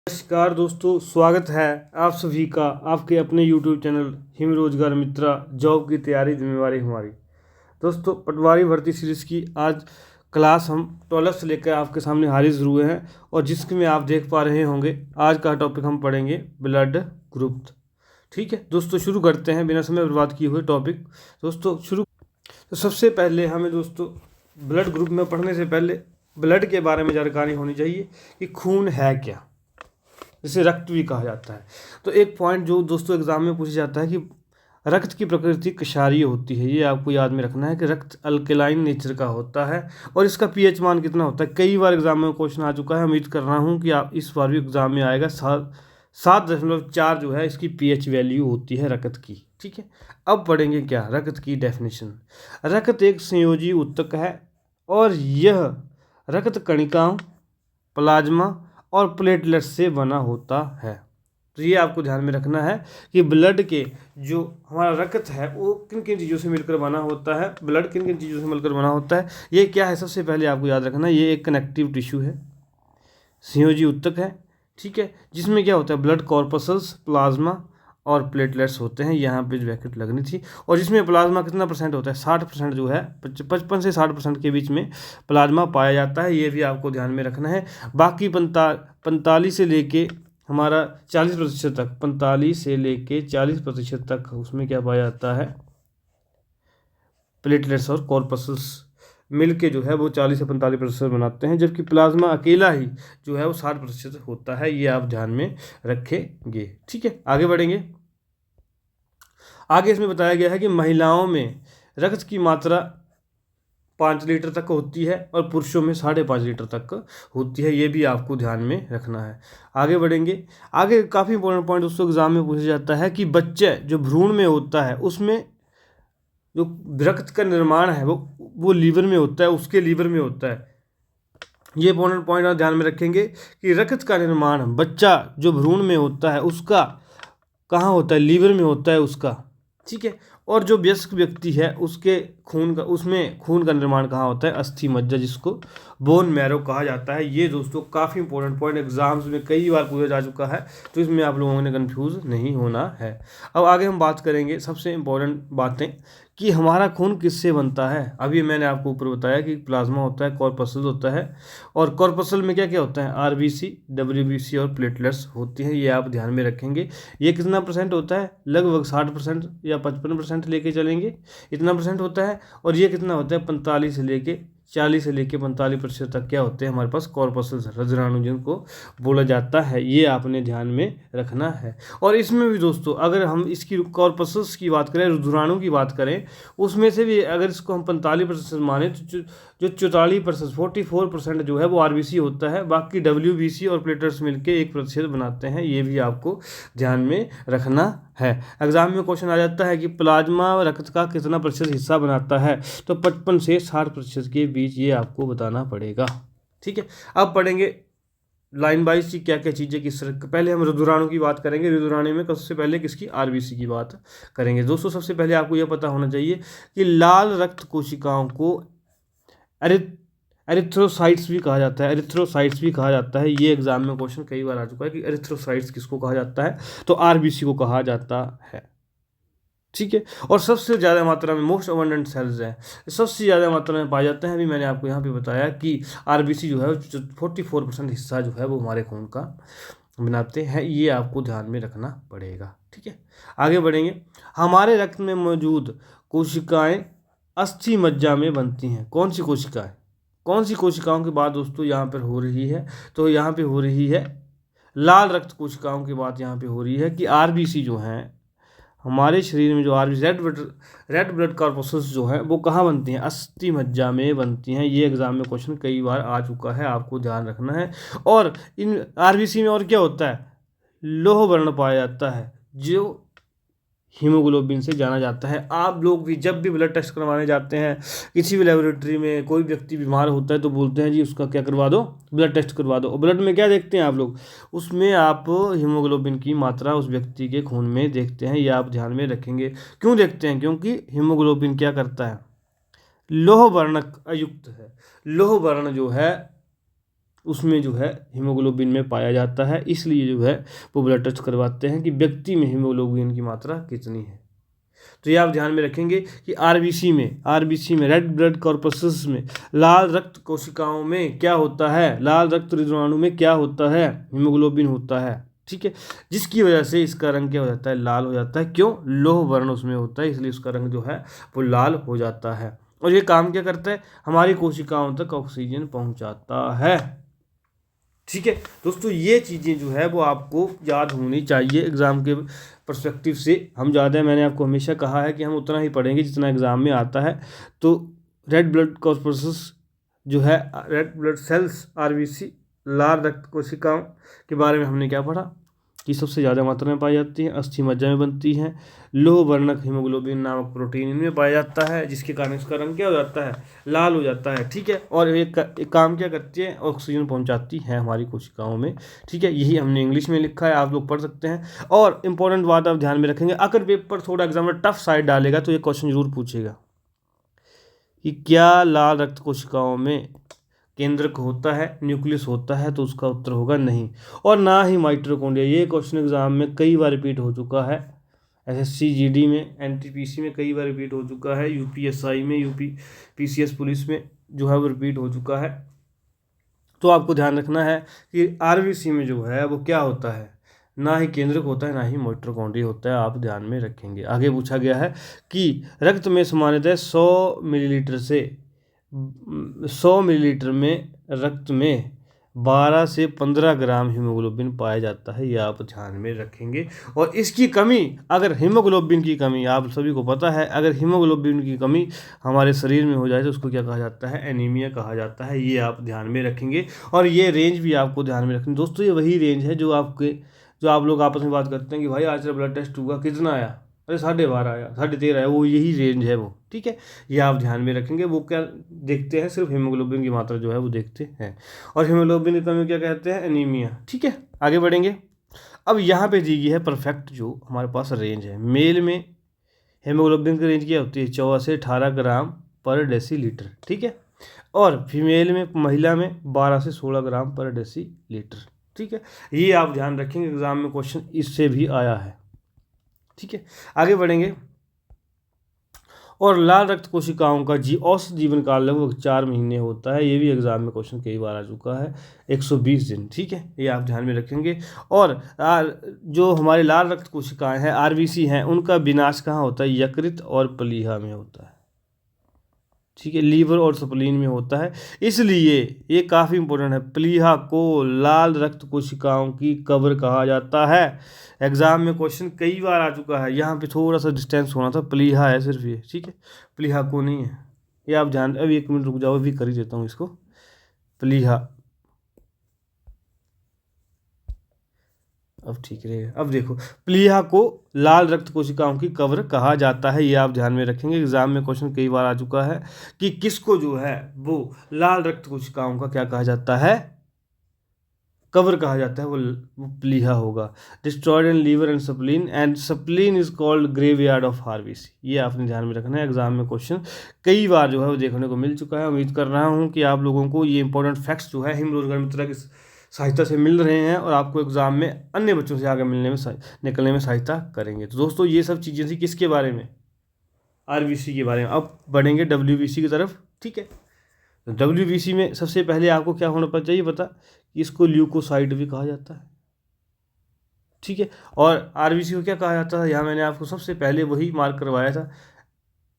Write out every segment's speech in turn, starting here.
नमस्कार दोस्तों, स्वागत है आप सभी का आपके अपने YouTube चैनल हिम रोजगार मित्रा जॉब की तैयारी जिम्मेवारी हमारी। दोस्तों, पटवारी भर्ती सीरीज़ की आज क्लास हम 12 से लेकर आपके सामने हाजिर हुए हैं और जिसमें आप देख पा रहे होंगे आज का टॉपिक हम पढ़ेंगे ब्लड ग्रुप। ठीक है दोस्तों, शुरू करते हैं बिना समय बर्बाद किए हुए टॉपिक। दोस्तों तो सबसे पहले हमें दोस्तों ब्लड ग्रुप में पढ़ने से पहले ब्लड के बारे में जानकारी होनी चाहिए कि खून है क्या, जिसे रक्त भी कहा जाता है। तो एक पॉइंट जो दोस्तों एग्जाम में पूछा जाता है कि रक्त की प्रकृति क्षारीय होती है। ये आपको याद में रखना है कि रक्त अल्कलाइन नेचर का होता है और इसका पीएच मान कितना होता है। कई बार एग्जाम में क्वेश्चन आ चुका है, उम्मीद कर रहा हूँ कि आप इस बार भी एग्जाम में आएगा। 7.4 जो है इसकी पीएच वैल्यू होती है रक्त की। ठीक है, अब पढ़ेंगे क्या रक्त की डेफिनेशन। रक्त एक संयोजी ऊतक है और यह रक्त कणिकाओं, प्लाज्मा और प्लेटलेट्स से बना होता है। तो ये आपको ध्यान में रखना है कि ब्लड के जो हमारा रक्त है वो किन किन चीज़ों से मिलकर बना होता है, ब्लड किन किन चीज़ों से मिलकर बना होता है। ये क्या है, सबसे पहले आपको याद रखना है ये एक कनेक्टिव टिश्यू है, संयोजी ऊतक है। ठीक है, जिसमें क्या होता है ब्लड कॉर्पसल्स, प्लाज्मा और प्लेटलेट्स होते हैं। यहाँ पे जो ब्रैकेट लगनी थी। और जिसमें प्लाज्मा कितना परसेंट होता है, 60% जो है, 55 से 60% के बीच में प्लाज्मा पाया जाता है। ये भी आपको ध्यान में रखना है। बाकी 45 से लेके हमारा 40% तक, 45 से लेके 40% तक उसमें क्या पाया जाता है, प्लेटलेट्स और कॉर्पसल्स मिलके जो है वो 40 से 45% बनाते हैं, जबकि प्लाज्मा अकेला ही जो है वो 60% होता है। ये आप ध्यान में रखेंगे। ठीक है, आगे बढ़ेंगे। आगे इसमें बताया गया है कि महिलाओं में रक्त की मात्रा 5 लीटर तक होती है और पुरुषों में 5.5 लीटर तक होती है। ये भी आपको ध्यान में रखना है। आगे बढ़ेंगे। आगे काफ़ी इंपॉर्टेंट पॉइंट दोस्तों एग्जाम में पूछा जाता है कि बच्चे जो भ्रूण में होता है उसमें जो रक्त का निर्माण है वो लीवर में होता है, उसके लीवर में होता है। ये इंपॉर्टेंट पॉइंट आप ध्यान में रखेंगे कि रक्त का निर्माण बच्चा जो भ्रूण में होता है उसका कहाँ होता है, लीवर में होता है उसका। ठीक है, और जो वयस्क व्यक्ति है उसके उसमें खून का निर्माण कहाँ होता है, अस्थि मज्जा, जिसको बोन मैरो कहा जाता है। ये दोस्तों काफ़ी इंपॉर्टेंट पॉइंट एग्जाम्स में कई बार पूछा जा चुका है, तो इसमें आप लोगों ने कंफ्यूज नहीं होना है। अब आगे हम बात करेंगे सबसे इंपॉर्टेंट बातें कि हमारा खून किससे बनता है। अभी मैंने आपको ऊपर बताया कि प्लाज्मा होता है, कॉर्पसल होता है, और कॉर्पसल में क्या क्या होता है, आरबीसी, डब्ल्यूबीसी और प्लेटलेट्स होती हैं। ये आप ध्यान में रखेंगे। ये कितना परसेंट होता है, लगभग 60% या 55% लेके चलेंगे, इतना परसेंट होता है। और ये कितना होता है, 45 से लेके 40 से लेके 45% तक क्या होते हैं हमारे पास, कॉर्पसल्स, रजराणु जिनको बोला जाता है। ये आपने ध्यान में रखना है। और इसमें भी दोस्तों अगर हम इसकी कॉर्पसल्स की बात करें, रुद्राणु की बात करें, उसमें से भी अगर इसको हम 45% माने तो जो 44%, 44% जो है वो आरबीसी होता है। बाकी डब्ल्यूबीसी और प्लेटलेट्स मिलके 1% बनाते हैं। ये भी आपको ध्यान में रखना है। एग्जाम में क्वेश्चन आ जाता है कि प्लाज्मा रक्त का कितना प्रतिशत हिस्सा बनाता है, तो 55 से 60% के बीच ये आपको बताना पड़ेगा। ठीक है, अब पढ़ेंगे लाइन वाइज की क्या क्या चीज़ें किस तरह। पहले हम रुद्राणु की बात करेंगे। रुद्राणु में सबसे पहले किसकी, आरबीसी की बात करेंगे। दोस्तों सबसे पहले आपको यह पता होना चाहिए कि लाल रक्त कोशिकाओं को एरिथ्रोसाइट्स भी कहा जाता है। एरिथ्रोसाइट्स भी कहा जाता है। ये एग्जाम में क्वेश्चन कई बार आ चुका है कि एरिथ्रोसाइट्स किसको कहा जाता है, तो आरबीसी को कहा जाता है। ठीक है, और सबसे ज़्यादा मात्रा में मोस्ट अबंडेंट सेल्स हैं, सबसे ज़्यादा मात्रा में पाए जाते हैं। अभी मैंने आपको यहाँ पे बताया कि आरबीसी जो है 44% हिस्सा जो है वो हमारे खून का बनाते हैं। ये आपको ध्यान में रखना पड़ेगा। ठीक है, आगे बढ़ेंगे। हमारे रक्त में मौजूद कोशिकाएं अस्थि मज्जा में बनती हैं। कौन सी कोशिकाएं, कौन सी कोशिकाओं की बात दोस्तों यहाँ पर हो रही है, तो यहाँ पे हो रही है लाल रक्त कोशिकाओं की बात यहाँ पे हो रही है कि आरबीसी जो हैं हमारे शरीर में, जो आरबीसी रेड ब्लड कॉर्पसल्स जो है वो कहाँ बनती हैं, अस्थि मज्जा में बनती हैं। ये एग्जाम में क्वेश्चन कई बार आ चुका है, आपको ध्यान रखना है। और इन आरबीसी में और क्या होता है, लोह वर्ण पाया जाता है जो हीमोग्लोबिन से जाना जाता है। आप लोग भी जब भी ब्लड टेस्ट करवाने जाते हैं किसी भी लेबोरेटरी में, कोई व्यक्ति बीमार होता है तो बोलते हैं जी उसका क्या करवा दो, ब्लड टेस्ट करवा दो। और ब्लड में क्या देखते हैं आप लोग, उसमें आप हीमोग्लोबिन की मात्रा उस व्यक्ति के खून में देखते हैं। ये आप ध्यान में रखेंगे। क्यों देखते हैं, क्योंकि हीमोग्लोबिन क्या करता है, लोह वर्णक अयुक्त है। लोह वर्ण जो है उसमें जो है हीमोग्लोबिन में पाया जाता है, इसलिए जो है वो ब्लड टेस्ट करवाते हैं कि व्यक्ति में हीमोग्लोबिन की मात्रा कितनी है। तो ये आप ध्यान में रखेंगे कि आरबीसी में रेड ब्लड कॉर्पसेस में लाल रक्त कोशिकाओं में क्या होता है, लाल रक्त रोगाणु में क्या होता है, हीमोग्लोबिन होता है। ठीक है, जिसकी वजह से इसका रंग क्या हो जाता है, लाल हो जाता है। क्यों? लोह वर्ण उसमें होता है, इसलिए उसका रंग जो है वो लाल हो जाता है। और ये काम क्या करता है, हमारी कोशिकाओं तक ऑक्सीजन पहुंचाता है। ठीक है दोस्तों, ये चीज़ें जो है वो आपको याद होनी चाहिए एग्ज़ाम के पर्सपेक्टिव से। हम ज़्यादा, मैंने आपको हमेशा कहा है कि हम उतना ही पढ़ेंगे जितना एग्ज़ाम में आता है। तो रेड ब्लड कॉर्पसेस जो है, रेड ब्लड सेल्स आरबीसी, लाल रक्त कोशिकाओं के बारे में हमने क्या पढ़ा कि सबसे ज़्यादा मात्रा में पाई जाती हैं, अस्थि मज्जा में बनती हैं, लोह वर्णक हीमोग्लोबिन नामक प्रोटीन इनमें पाया जाता है, जिसके कारण इसका रंग क्या हो जाता है, लाल हो जाता है। ठीक है, और एक काम क्या करती है, ऑक्सीजन पहुंचाती है हमारी कोशिकाओं में। ठीक है, यही हमने इंग्लिश में लिखा है, आप लोग पढ़ सकते हैं। और इंपॉर्टेंट बात आप ध्यान में रखेंगे, अगर पेपर थोड़ा एग्जाम में टफ साइड डालेगा तो ये क्वेश्चन जरूर पूछेगा कि क्या लाल रक्त कोशिकाओं में केंद्रक होता है, न्यूक्लियस होता है, तो उसका उत्तर होगा नहीं। और ना ही माइटोकॉन्ड्रिया। ये क्वेश्चन एग्जाम में कई बार रिपीट हो चुका है, एसएससी जीडी में, एनटीपीसी में कई बार रिपीट हो चुका है, यूपीएसआई में, यूपी पीसीएस पुलिस में जो है वो रिपीट हो चुका है। तो आपको ध्यान रखना है कि आरबीसी में जो है वो क्या होता है, ना ही केंद्रक होता है, ना ही माइटोकॉन्ड्रिया होता है, आप ध्यान में रखेंगे। आगे पूछा गया है कि रक्त में सामान्यतः 100 मिलीलीटर में रक्त में 12 से 15 ग्राम हीमोग्लोबिन पाया जाता है, ये आप ध्यान में रखेंगे। और इसकी कमी, अगर हीमोग्लोबिन की कमी, आप सभी को पता है, अगर हीमोग्लोबिन की कमी हमारे शरीर में हो जाए तो उसको क्या कहा जाता है, एनीमिया कहा जाता है, ये आप ध्यान में रखेंगे। और ये रेंज भी आपको ध्यान में रखेंगे दोस्तों। ये वही रेंज है जो आप लोग आपस में बात करते हैं कि भाई आज तेरा ब्लड टेस्ट हुआ, कितना आया, अरे 12.5 आया, 13.5 आया, वो यही रेंज है वो। ठीक है, ये आप ध्यान में रखेंगे। वो क्या देखते हैं, सिर्फ हीमोग्लोबिन की मात्रा जो है वो देखते हैं, और हीमोग्लोबिन की कमी क्या कहते हैं, एनीमिया। ठीक है, आगे बढ़ेंगे। अब यहाँ पे दी गई है परफेक्ट जो हमारे पास रेंज है। मेल में हीमोग्लोबिन की रेंज क्या होती है, 14 से 18 ग्राम पर डेसीलीटर। ठीक है, और फीमेल में, महिला में 12 से 16 ग्राम पर डेसीलीटर। ठीक है, ये आप ध्यान रखेंगे, एग्जाम में क्वेश्चन इससे भी आया है। ठीक है, आगे बढ़ेंगे। और लाल रक्त कोशिकाओं का औसत जीवन काल लगभग 4 महीने होता है, ये भी एग्जाम में क्वेश्चन कई बार आ चुका है, 120 दिन। ठीक है, ये आप ध्यान में रखेंगे। और जो हमारे लाल रक्त कोशिकाएं हैं, आरबीसी हैं, उनका विनाश कहाँ होता है, यकृत और प्लीहा में होता है। ठीक है, लीवर और स्प्लीन में होता है, इसलिए ये काफ़ी इंपॉर्टेंट है। प्लीहा को लाल रक्त कोशिकाओं की कब्र कहा जाता है। एग्जाम में क्वेश्चन कई बार आ चुका है, यहाँ पे थोड़ा सा डिस्टेंस होना था, प्लीहा है सिर्फ ये। ठीक है, प्लीहा को नहीं है, ये आप ध्यान, अभी 1 मिनट रुक जाओ, अभी कर ही देता हूँ इसको। प्लीहा, अब ठीक रहेगा। अब देखो, प्लीहा को लाल रक्त कोशिकाओं की कब्र कहा जाता है, ये आप ध्यान में रखेंगे। एग्जाम में क्वेश्चन कई बार आ चुका है कि किसको जो है वो लाल रक्त कोशिकाओं का क्या कहा जाता है, कब्र कहा जाता है, वो प्लीहा होगा। Destroyed in liver and spleen is called graveyard of RBC, ये आपने ध्यान में रखना है। एग्जाम में क्वेश्चन कई बार जो है वो देखने को मिल चुका है। उम्मीद कर रहा हूँ कि आप लोगों को ये इंपॉर्टेंट फैक्ट्स जो है हिमरोजगार मित्रा की सहायता से मिल रहे हैं, और आपको एग्जाम में अन्य बच्चों से आगे निकलने में सहायता करेंगे। तो दोस्तों, ये सब चीज़ें थी किसके बारे में, आरबीसी के बारे में। अब बढ़ेंगे डब्ल्यूबीसी की तरफ। ठीक है, तो डब्ल्यूबीसी में सबसे पहले आपको क्या होना चाहिए पता, कि इसको ल्यूकोसाइट भी कहा जाता है। ठीक है, और आरबीसी को क्या कहा जाता है, यहाँ मैंने आपको सबसे पहले वही मार्क करवाया था,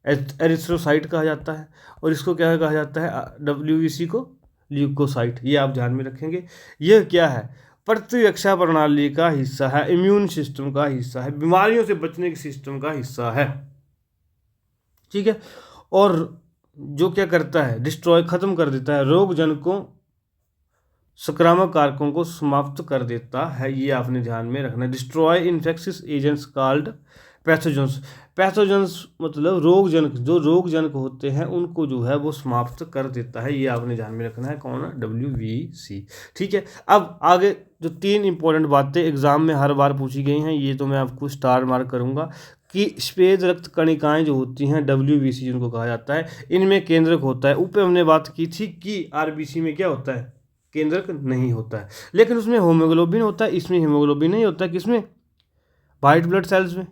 एरिथ्रोसाइट कहा जाता है। और इसको क्या कहा जाता है, डब्ल्यूबीसी को ल्यूकोसाइट, ये आप ध्यान में रखेंगे। यह क्या है, प्रतिरक्षा प्रणाली का हिस्सा है, इम्यून सिस्टम का हिस्सा है, बीमारियों से बचने के सिस्टम का हिस्सा है। ठीक है, और जो क्या करता है, डिस्ट्रॉय, खत्म कर देता है, रोग जनकों, संक्रामक कारकों को समाप्त कर देता है, ये आपने ध्यान में रखना है। Destroy infectious agents called pathogens. Pathogens मतलब रोगजनक, जो रोगजनक होते हैं उनको जो है वो समाप्त कर देता है, ये आपने ध्यान में रखना है। कौन है, डब्ल्यूबीसी। ठीक है, अब आगे जो 3 इंपॉर्टेंट बातें एग्जाम में हर बार पूछी गई हैं, ये तो मैं आपको स्टार मार्क करूंगा, कि श्वेत रक्त कणिकाएं जो होती हैं, डब्ल्यूबीसी जिनको कहा जाता है, इनमें केंद्रक होता है। ऊपर हमने बात की थी कि आरबीसी में क्या होता है, केंद्रक नहीं होता है। लेकिन उसमें हीमोग्लोबिन होता है, इसमें हीमोग्लोबिन नहीं होता। किसमें? वाइट ब्लड सेल्स में,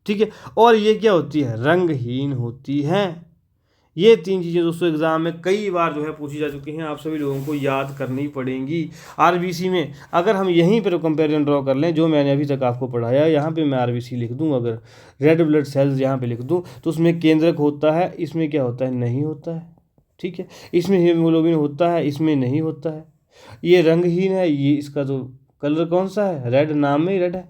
ठीक है। और ये क्या होती है? रंगहीन होती है। ये 3 चीज़ें दोस्तों एग्जाम में कई बार जो है पूछी जा चुकी हैं, आप सभी लोगों को याद करनी पड़ेंगी। आरबीसी में अगर हम यहीं पर कंपैरिजन ड्रॉ कर लें जो मैंने अभी तक आपको पढ़ाया, यहाँ पे मैं आरबीसी लिख दूँ, अगर रेड ब्लड सेल्स यहाँ पे लिख दूँ तो उसमें केंद्रक होता है, इसमें क्या होता है? नहीं होता है, ठीक है। इसमें हीमोग्लोबिन होता है, इसमें नहीं होता है। ये रंगहीन है, ये इसका तो कलर कौन सा है? रेड, नाम में ही रेड है,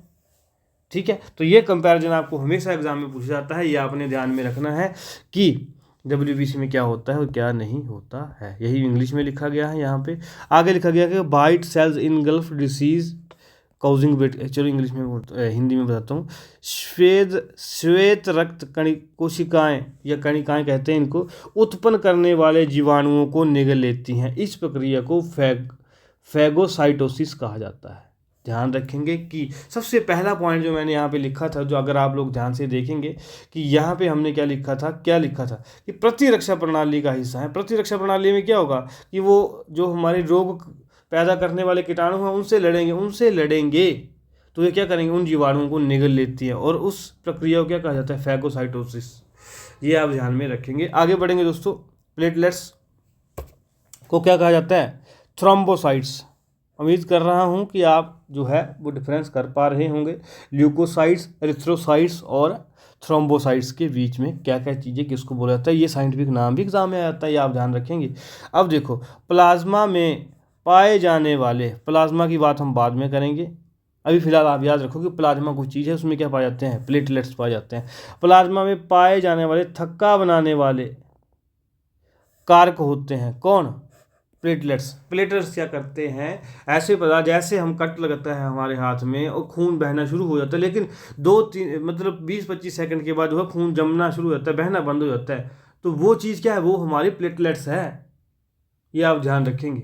ठीक है। तो ये कंपैरिजन आपको हमेशा एग्जाम में पूछा जाता है, ये आपने ध्यान में रखना है कि डब्ल्यूबीसी में क्या होता है और क्या नहीं होता है। यही इंग्लिश में लिखा गया है। यहाँ पे आगे लिखा गया है कि white cells engulf disease causing wait, चलो इंग्लिश में हिंदी में बताता हूँ। श्वेत रक्त कोशिकाएं या कणिकाएं कहते हैं इनको, उत्पन्न करने वाले जीवाणुओं को निगल लेती हैं। इस प्रक्रिया को फैगोसाइटोसिस कहा जाता है। ध्यान रखेंगे कि सबसे पहला पॉइंट जो मैंने यहाँ पे लिखा था, जो अगर आप लोग ध्यान से देखेंगे कि यहाँ पे हमने क्या लिखा था कि प्रतिरक्षा प्रणाली का हिस्सा है। प्रतिरक्षा प्रणाली में क्या होगा कि वो जो हमारे रोग पैदा करने वाले कीटाणु हैं उनसे लड़ेंगे तो ये क्या करेंगे? उन जीवाणुओं को निगल लेती है और उस प्रक्रिया को क्या कहा जाता है? फैगोसाइटोसिस। ये आप ध्यान में रखेंगे। आगे बढ़ेंगे दोस्तों। प्लेटलेट्स को क्या कहा जाता है? थ्रोम्बोसाइट्स। उम्मीद कर रहा हूँ कि आप जो है वो डिफरेंस कर पा रहे होंगे ल्यूकोसाइट्स, एरिथ्रोसाइट्स और थ्रोम्बोसाइट्स के बीच में क्या क्या चीज़ें किसको बोला जाता है। ये साइंटिफिक नाम भी एग्जाम में आ जाता है, ये आप ध्यान रखेंगे। अब देखो, प्लाज्मा में पाए जाने वाले, प्लाज्मा की बात हम बाद में करेंगे, अभी फिलहाल आप याद रखो कि प्लाज्मा कोई चीज़ है, उसमें क्या पाए जाते हैं? प्लेटलेट्स पाए जाते हैं। प्लाज्मा में पाए जाने वाले थक्का बनाने वाले कारक होते हैं। कौन? प्लेटलेट्स। प्लेटलेट्स क्या करते हैं? ऐसे पदार्थ, जैसे हम कट लगता है हमारे हाथ में और खून बहना शुरू हो जाता है, लेकिन 20-25 सेकंड के बाद जो है खून जमना शुरू हो जाता है, बहना बंद हो जाता है, तो वो चीज़ क्या है? वो हमारी प्लेटलेट्स है। ये आप ध्यान रखेंगे,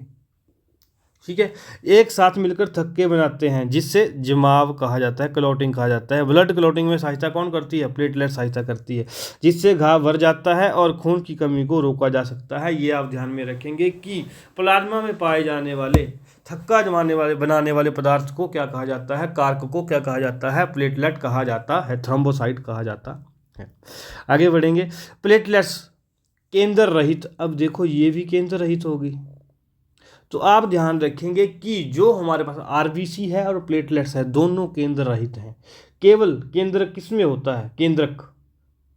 ठीक है। एक साथ मिलकर थक्के बनाते हैं जिससे जमाव कहा जाता है, क्लॉटिंग कहा जाता है। ब्लड क्लॉटिंग में सहायता कौन करती है? प्लेटलेट सहायता करती है, जिससे घाव भर जाता है और खून की कमी को रोका जा सकता है। ये आप ध्यान में रखेंगे कि प्लाज्मा में पाए जाने वाले थक्का बनाने वाले पदार्थ को क्या कहा जाता है? कारक को क्या कहा जाता है? प्लेटलेट कहा जाता है, थ्रोम्बोसाइट कहा जाता है। आगे बढ़ेंगे। प्लेटलेट्स केंद्र रहित। अब देखो, ये भी केंद्र रहित होगी, तो आप ध्यान रखेंगे कि जो हमारे पास आरबीसी है और प्लेटलेट्स है, दोनों केंद्र रहित हैं। केवल केंद्रक किस में होता है? केंद्रक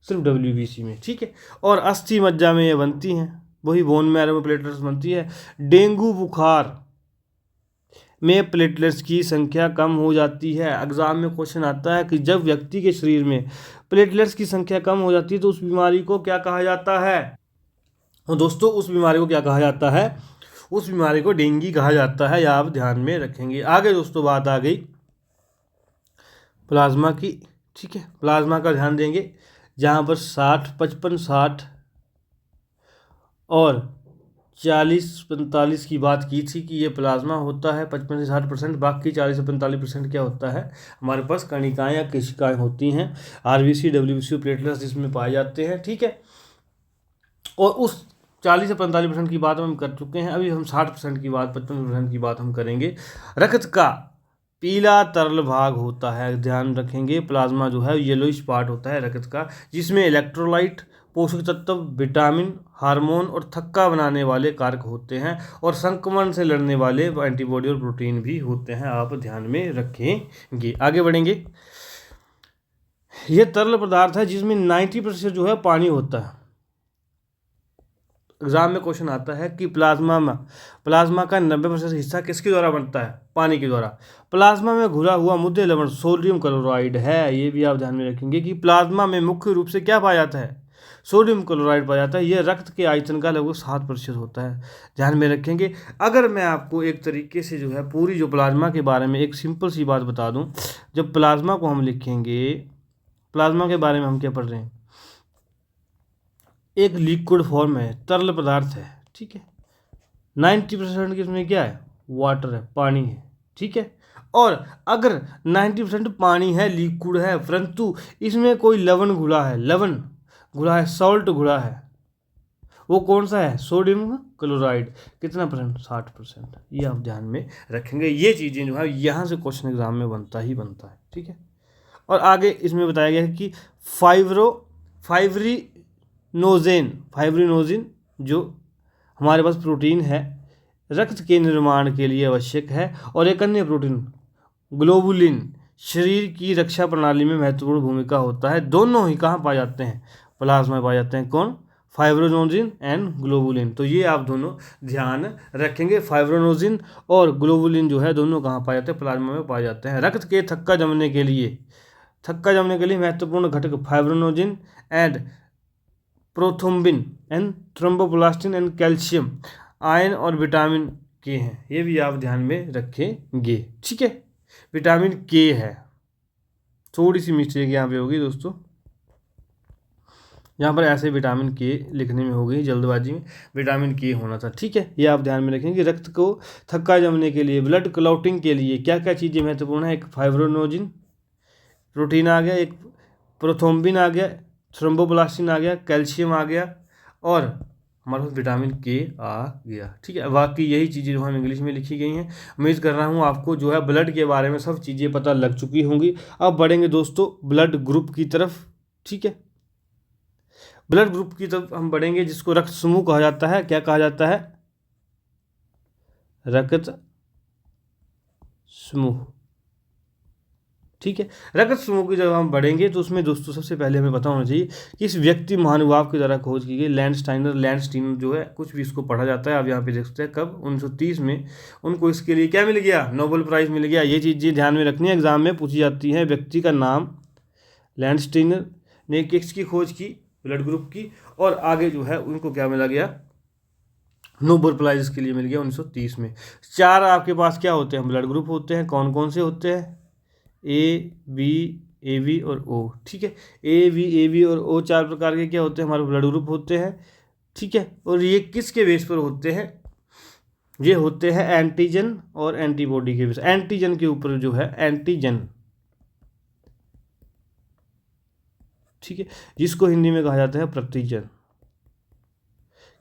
सिर्फ डब्ल्यूबीसी में, ठीक है। और अस्थि मज्जा में ये बनती हैं, वही बोन मैरो में प्लेटलेट्स बनती है। डेंगू बुखार में प्लेटलेट्स की संख्या कम हो जाती है। एग्जाम में क्वेश्चन आता है कि जब व्यक्ति के शरीर में प्लेटलेट्स की संख्या कम हो जाती है तो उस बीमारी को क्या कहा जाता है? और दोस्तों, उस बीमारी को क्या कहा जाता है? उस बीमारी को डेंगू कहा जाता है। या आप ध्यान में रखेंगे। आगे दोस्तों बात आ गई प्लाज्मा की, ठीक है। प्लाज्मा का ध्यान देंगे, जहाँ पर 55-60 और 40-45 की बात की थी कि ये प्लाज्मा होता है 55 से 60%, बाकी 40 से 45% क्या होता है? हमारे पास कणिकाएं या कोशिकाएं होती हैं। आरबीसी, डब्ल्यूबीसी, प्लेटलेट्स इसमें पाए जाते हैं, ठीक है। और उस 40 से 45% की बात हम कर चुके हैं। अभी हम 60% की बात, 55% की बात हम करेंगे। रक्त का पीला तरल भाग होता है, ध्यान रखेंगे। प्लाज्मा जो है येलोइश पार्ट होता है रक्त का, जिसमें इलेक्ट्रोलाइट, पोषक तत्व, विटामिन, हार्मोन और थक्का बनाने वाले कारक होते हैं और संक्रमण से लड़ने वाले एंटीबॉडी और प्रोटीन भी होते हैं। आप ध्यान में रखेंगे। आगे बढ़ेंगे। यह तरल पदार्थ है जिसमें 90% जो है पानी होता है। एग्जाम में क्वेश्चन आता है कि प्लाज्मा का 90% हिस्सा किसके द्वारा बनता है? पानी के द्वारा। प्लाज्मा में घुला हुआ मुद्दे लवण सोडियम क्लोराइड है। ये भी आप ध्यान में रखेंगे कि प्लाज्मा में मुख्य रूप से क्या पाया जाता है? सोडियम क्लोराइड पाया जाता है। यह रक्त के आयतन का लगभग 7% होता है, ध्यान में रखेंगे। अगर मैं आपको एक तरीके से जो है पूरी जो प्लाज्मा के बारे में एक सिंपल सी बात बता दूं, जब प्लाज्मा को हम लिखेंगे, प्लाज्मा के बारे में हम क्या पढ़ रहे हैं? एक लिक्विड फॉर्म है, तरल पदार्थ है, ठीक है। 90% किसमें क्या है? वाटर है, पानी है, ठीक है। और अगर 90% पानी है, लिक्विड है, परंतु इसमें कोई लवण घुला है, सॉल्ट घुला है, वो कौन सा है? Sodium chloride. कितना परसेंट? 60%। ये आप ध्यान में रखेंगे। ये चीज़ें जो है यहाँ से क्वेश्चन एग्जाम में बनता ही बनता है, ठीक है। और आगे इसमें बताया गया है कि फाइब्रिनोजेन जो हमारे पास प्रोटीन है, रक्त के निर्माण के लिए आवश्यक है, और एक अन्य प्रोटीन ग्लोबुलिन शरीर की रक्षा प्रणाली में महत्वपूर्ण भूमिका होता है। दोनों ही कहाँ पाए जाते हैं? प्लाज्मा में पाए जाते हैं। कौन? Fibrinogen and globulin. तो ये आप दोनों ध्यान रखेंगे। फाइब्रिनोजिन और ग्लोबुलिन जो है दोनों कहाँ पाए जाते हैं? प्लाज्मा में पाए जाते हैं। रक्त के थक्का जमने के लिए महत्वपूर्ण घटक fibrinogen and prothrombin and thromboplastin and calcium, iron और विटामिन के हैं। ये भी आप ध्यान में रखेंगे, ठीक है। विटामिन के है, थोड़ी सी मिस्टेक यहाँ पे होगी दोस्तों, यहाँ पर ऐसे विटामिन के लिखने में हो गई जल्दबाजी में, विटामिन के होना था, ठीक है। ये आप ध्यान में रखेंगे कि रक्त को थक्का जमने के लिए, ब्लड क्लॉटिंग के लिए क्या क्या चीज़ें महत्वपूर्ण है? एक फाइब्रिनोजिन प्रोटीन आ गया, एक प्रोथ्रोम्बिन आ गया, थ्रोम्बोप्लास्टिन आ गया, कैल्शियम आ गया, और हमारे पास विटामिन के आ गया, ठीक है। बाकी यही चीज़ें जो हम इंग्लिश में लिखी गई हैं। उम्मीद कर रहा हूँ आपको जो है ब्लड के बारे में सब चीज़ें पता लग चुकी होंगी। अब बढ़ेंगे दोस्तों ब्लड ग्रुप की तरफ, ठीक है। ब्लड ग्रुप की तरफ हम बढ़ेंगे, जिसको रक्त समूह कहा जाता है। क्या कहा जाता है? रक्त समूह, ठीक है। रक्त समूह की जब हम बढ़ेंगे तो उसमें दोस्तों सबसे पहले हमें पता होना चाहिए कि इस व्यक्ति महानुभाव के द्वारा खोज की गई लैंडस्टाइनर जो है, कुछ भी इसको पढ़ा जाता है। आप यहाँ पे देख सकते हैं कब 1930 में उनको इसके लिए क्या मिल गया? नोबेल प्राइज़ मिल गया। ये चीज़ें ध्यान में रखनी है, एग्जाम में पूछी जाती हैं। व्यक्ति का नाम, लैंडस्टाइनर ने किसकी खोज की? ब्लड ग्रुप की। और आगे जो है उनको क्या मिला गया? नोबेल प्राइज़ के लिए मिल गया 1930 में। 4 आपके पास क्या होते हैं? ब्लड ग्रुप होते हैं। कौन कौन से होते हैं? ए बी और ओ, ठीक है। ए बी और ओ 4 प्रकार के क्या होते हैं? हमारे ब्लड ग्रुप होते हैं, ठीक है। और ये किसके बेस पर होते हैं? ये होते हैं एंटीजन और एंटीबॉडी के बेस। एंटीजन के ऊपर जो है एंटीजन, ठीक है, जिसको हिंदी में कहा जाता है प्रतिजन,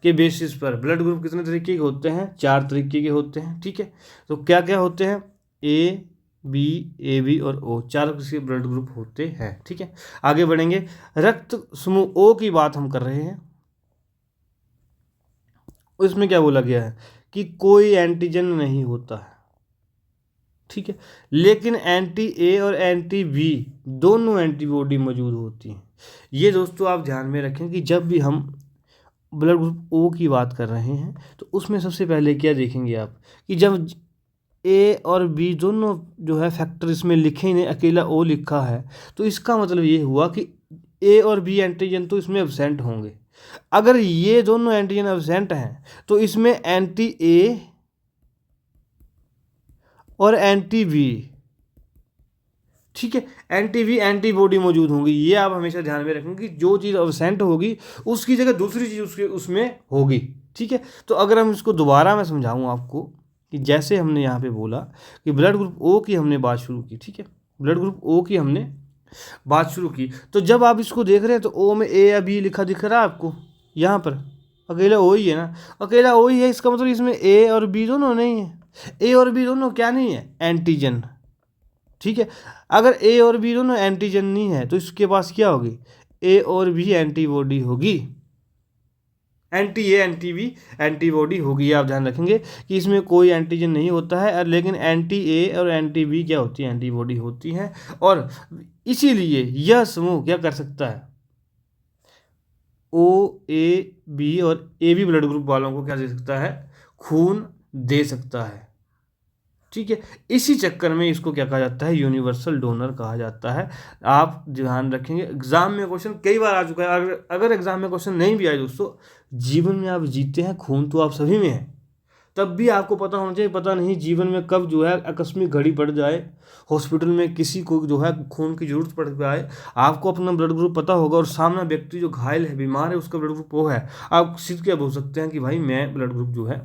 के बेसिस पर ब्लड ग्रुप कितने तरीके के होते हैं? 4 तरीके के होते हैं, ठीक है। तो क्या क्या होते हैं? ए बी और ओ, 4 किसी ब्लड ग्रुप होते हैं, ठीक है। आगे बढ़ेंगे। रक्त समूह ओ की बात हम कर रहे हैं। उसमें क्या बोला गया है कि कोई एंटीजन नहीं होता है, ठीक है, लेकिन एंटी ए और एंटी बी दोनों एंटीबॉडी मौजूद होती हैं। ये दोस्तों आप ध्यान में रखें कि जब भी हम ब्लड ग्रुप ओ की बात कर रहे हैं तो उसमें सबसे पहले क्या देखेंगे आप कि जब ए और बी दोनों जो है फैक्टर इसमें लिखे ही नहीं, अकेला ओ लिखा है, तो इसका मतलब ये हुआ कि ए और बी एंटीजन तो इसमें एब्सेंट होंगे। अगर ये दोनों एंटीजन एब्सेंट हैं तो इसमें एंटी ए और एंटी बी, ठीक है, एंटी बी एंटीबॉडी मौजूद होंगी। ये आप हमेशा ध्यान में रखेंगे कि जो चीज़ एब्सेंट होगी उसकी जगह दूसरी चीज़ उसमें होगी, ठीक है। तो अगर हम इसको दोबारा मैं समझाऊँ आपको कि जैसे हमने यहाँ पे बोला कि ब्लड ग्रुप ओ की हमने बात शुरू की, ठीक है, ब्लड ग्रुप ओ की हमने बात शुरू की, तो जब आप इसको देख रहे हैं तो ओ में ए या बी लिखा दिख रहा है आपको? यहाँ पर अकेला ओ ही है ना, अकेला ओ ही है, इसका मतलब इसमें ए और बी दोनों नहीं है। ए और बी दोनों क्या नहीं है? एंटीजन, ठीक है। अगर ए और बी दोनों एंटीजन नहीं है तो इसके पास क्या होगी? ए और बी एंटीबॉडी होगी, anti A anti B antibody होगी। आप ध्यान रखेंगे कि इसमें कोई एंटीजन नहीं होता है, लेकिन एंटी ए और एंटी बी क्या होती है? एंटीबॉडी होती हैं। और इसीलिए यह समूह क्या कर सकता है? ओ ए बी और ए बी ब्लड ग्रुप वालों को क्या दे सकता है? खून दे सकता है, ठीक है। इसी चक्कर में इसको क्या कहा जाता है? यूनिवर्सल डोनर कहा जाता है। आप ध्यान रखेंगे, एग्जाम में क्वेश्चन कई बार आ चुका है। अगर एग्जाम में क्वेश्चन नहीं भी आए दोस्तों, जीवन में आप जीते हैं, खून तो आप सभी में है, तब भी आपको पता होना चाहिए, पता नहीं जीवन में कब जो है आकस्मिक घड़ी पड़ जाए, हॉस्पिटल में किसी को जो है खून की जरूरत पड़ जाए, आपको अपना ब्लड ग्रुप पता होगा और सामने व्यक्ति जो घायल है, बीमार है, उसका ब्लड ग्रुप वो है, आप सिद्ध क्या बोल सकते हैं कि भाई मैं ब्लड ग्रुप जो है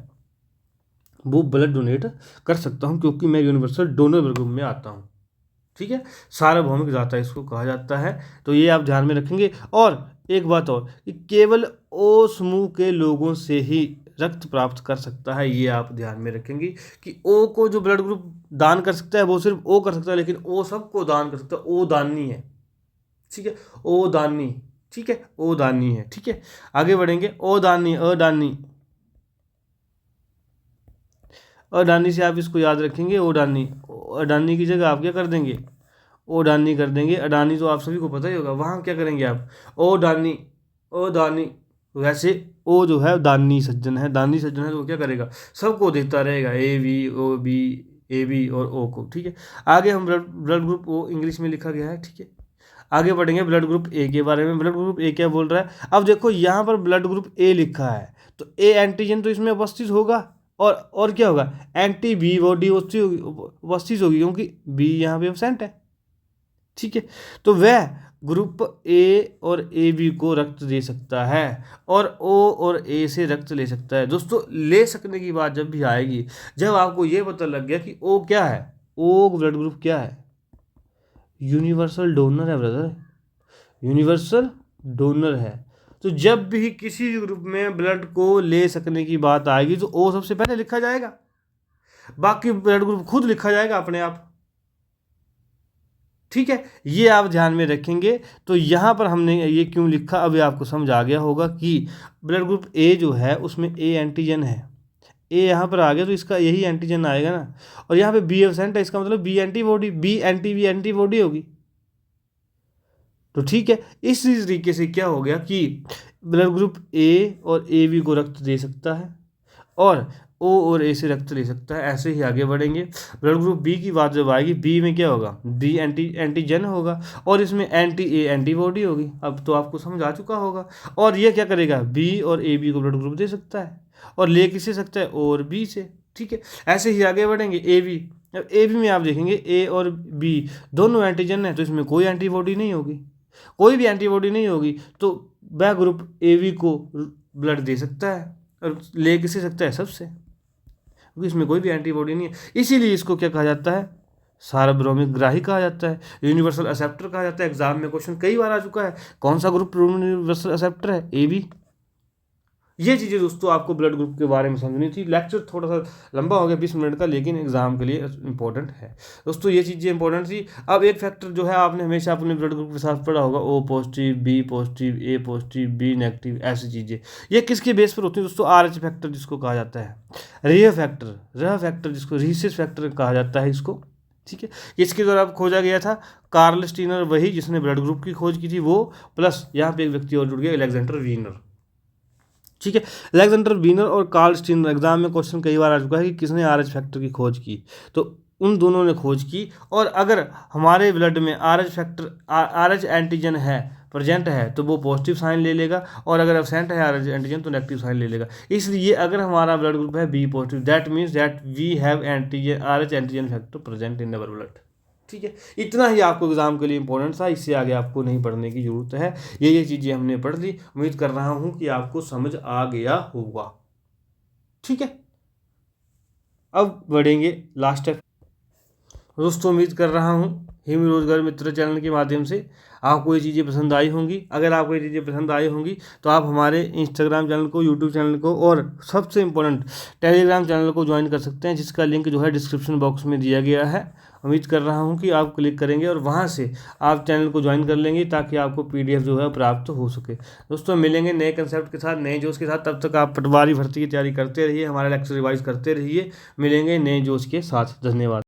वो ब्लड डोनेट कर सकता हूं क्योंकि मैं यूनिवर्सल डोनर ब्लड ग्रुप में आता हूं, ठीक है। सार्वभौमिक दाता इसको कहा जाता है। तो ये आप ध्यान में रखेंगे। और एक बात और कि केवल ओ समूह के लोगों से ही रक्त प्राप्त कर सकता है, ये आप ध्यान में रखेंगे कि ओ को जो ब्लड ग्रुप दान कर सकता है वो सिर्फ ओ कर सकता है, लेकिन ओ सबको दान कर सकता है, ओ दानी है, ठीक है, ओ दानी, ठीक है, ओ दानी है, ठीक है। आगे बढ़ेंगे, ओ दानी, अदानी, अडानी से आप इसको याद रखेंगे, ओडानी, अडानी की जगह आप क्या कर देंगे, ओडानी कर देंगे। अडानी तो आप सभी को पता ही होगा, वहाँ क्या करेंगे आप, ओडानी, ओदानी। वैसे ओ जो है दानी सज्जन है, दानी सज्जन है तो वो क्या करेगा, सबको देता रहेगा, A B O B, A B और ओ को, ठीक है। आगे हम blood blood group O English में लिखा गया है, ठीक है। आगे बढ़ेंगे ब्लड ग्रुप ए के बारे में। ब्लड ग्रुप ए क्या बोल रहा है, अब देखो यहाँ पर ब्लड ग्रुप ए लिखा है तो ए एंटीजन तो इसमें उपस्थित होगा, और क्या होगा, एंटी बी बॉडी उपस्थित होगी, क्योंकि बी यहाँ पे एब्सेंट है, ठीक है। तो वह ग्रुप ए और ए बी को रक्त दे सकता है, और ओ और ए से रक्त ले सकता है। दोस्तों ले सकने की बात जब भी आएगी, जब आपको ये पता लग गया कि ओ क्या है, ओ ब्लड ग्रुप क्या है, यूनिवर्सल डोनर है ब्रदर, यूनिवर्सल डोनर है। तो जब भी किसी ग्रुप में ब्लड को ले सकने की बात आएगी तो ओ सबसे पहले लिखा जाएगा, बाकी ब्लड ग्रुप खुद लिखा जाएगा अपने आप, ठीक है। ये आप ध्यान में रखेंगे। तो यहाँ पर हमने ये क्यों लिखा, अभी आपको समझ आ गया होगा कि ब्लड ग्रुप ए जो है उसमें ए एंटीजन है, ए यहाँ पर आ गया तो इसका यही एंटीजन आएगा ना, और यहाँ पे बी एब्सेंट है, इसका मतलब बी एंटीबॉडी, बी एंटीबॉडी होगी। तो ठीक है, इस तरीके से क्या हो गया कि ब्लड ग्रुप ए और ए बी को रक्त दे सकता है, और ओ और ए से रक्त ले सकता है। ऐसे ही आगे बढ़ेंगे। ब्लड ग्रुप बी की बात जब आएगी, बी में क्या होगा, बी एंटीजन होगा, और इसमें एंटी ए एंटीबॉडी होगी। अब तो आपको समझ आ चुका होगा। और ये क्या करेगा, बी और ए बी को ब्लड ग्रुप दे सकता है, और ले किससे सकता है, ओ और बी से, ठीक है। ऐसे ही आगे बढ़ेंगे, ए बी। अब ए बी में आप देखेंगे ए और बी दोनों एंटीजन है, तो इसमें कोई एंटीबॉडी नहीं होगी, कोई भी एंटीबॉडी नहीं होगी, तो वह ग्रुप ए बी को ब्लड दे सकता है, और ले किससे सकता है, सबसे, क्योंकि इसमें कोई भी एंटीबॉडी नहीं है। इसीलिए इसको क्या कहा जाता है, सार्वभौमिक ग्राही कहा जाता है, यूनिवर्सल एक्सेप्टर कहा जाता है। एग्जाम में क्वेश्चन कई बार आ चुका है, कौन सा ग्रुप यूनिवर्सल एक्सेप्टर है, ए बी। ये चीज़ें दोस्तों आपको ब्लड ग्रुप के बारे में समझनी थी। लेक्चर थोड़ा सा लंबा हो गया 20 मिनट का, लेकिन एग्जाम के लिए इंपॉर्टेंट है दोस्तों, ये चीज़ें इंपॉर्टेंट थी। अब एक फैक्टर जो है आपने हमेशा अपने ब्लड ग्रुप के साथ पढ़ा होगा, ओ पॉजिटिव, बी पॉजिटिव, ए पॉजिटिव, बी नेगेटिव, ऐसी चीज़ें ये किसके बेस पर होती है दोस्तों, आर एच फैक्टर जिसको कहा जाता है, रेह फैक्टर जिसको रीसिस फैक्टर कहा जाता है इसको, ठीक है। इसके द्वारा खोजा गया था कार्ल स्टीनर, वही जिसने ब्लड ग्रुप की खोज की थी वो, प्लस यहाँ पे एक व्यक्ति और जुड़ गया, अलेक्जेंडर वीनर, ठीक है। अलेक्जेंडर वीनर और कार्ल स्टीनर, एग्जाम में क्वेश्चन कई बार आ चुका है कि किसने आर एच फैक्टर की खोज की, तो उन दोनों ने खोज की। और अगर हमारे ब्लड में R H factor, are H antigen है, प्रेजेंट है, तो वो पॉजिटिव साइन ले लेगा, और अगर एब्सेंट है आर एच एंटीजन तो नेगेटिव साइन ले लेगा। इसलिए अगर हमारा ब्लड ग्रुप है B positive, that means that we have antigen, R H antigen factor present in our blood, ठीक है। इतना ही आपको एग्जाम के लिए इंपॉर्टेंट था, इससे आगे आपको नहीं पढ़ने की जरूरत है। ये चीज़ें हमने पढ़ ली, उम्मीद कर रहा हूँ कि आपको समझ आ गया होगा, ठीक है। अब बढ़ेंगे लास्ट स्टेप। दोस्तों उम्मीद कर रहा हूँ हिम रोजगार मित्र चैनल के माध्यम से आपको ये चीज़ें पसंद आई होंगी। अगर आपको ये चीज़ें पसंद आई होंगी तो आप हमारे इंस्टाग्राम चैनल को, यूट्यूब चैनल को, और सबसे इम्पोर्टेंट टेलीग्राम चैनल को ज्वाइन कर सकते हैं, जिसका लिंक जो है डिस्क्रिप्शन बॉक्स में दिया गया है। उम्मीद कर रहा हूँ कि आप क्लिक करेंगे और वहाँ से आप चैनल को ज्वाइन कर लेंगे, ताकि आपको PDF जो है प्राप्त हो सके। दोस्तों मिलेंगे नए कंसेप्ट के साथ, नए जोश के साथ। तब तक आप पटवारी भर्ती की तैयारी करते रहिए, हमारा लेक्चर रिवाइज करते रहिए। मिलेंगे नए जोश के साथ। धन्यवाद।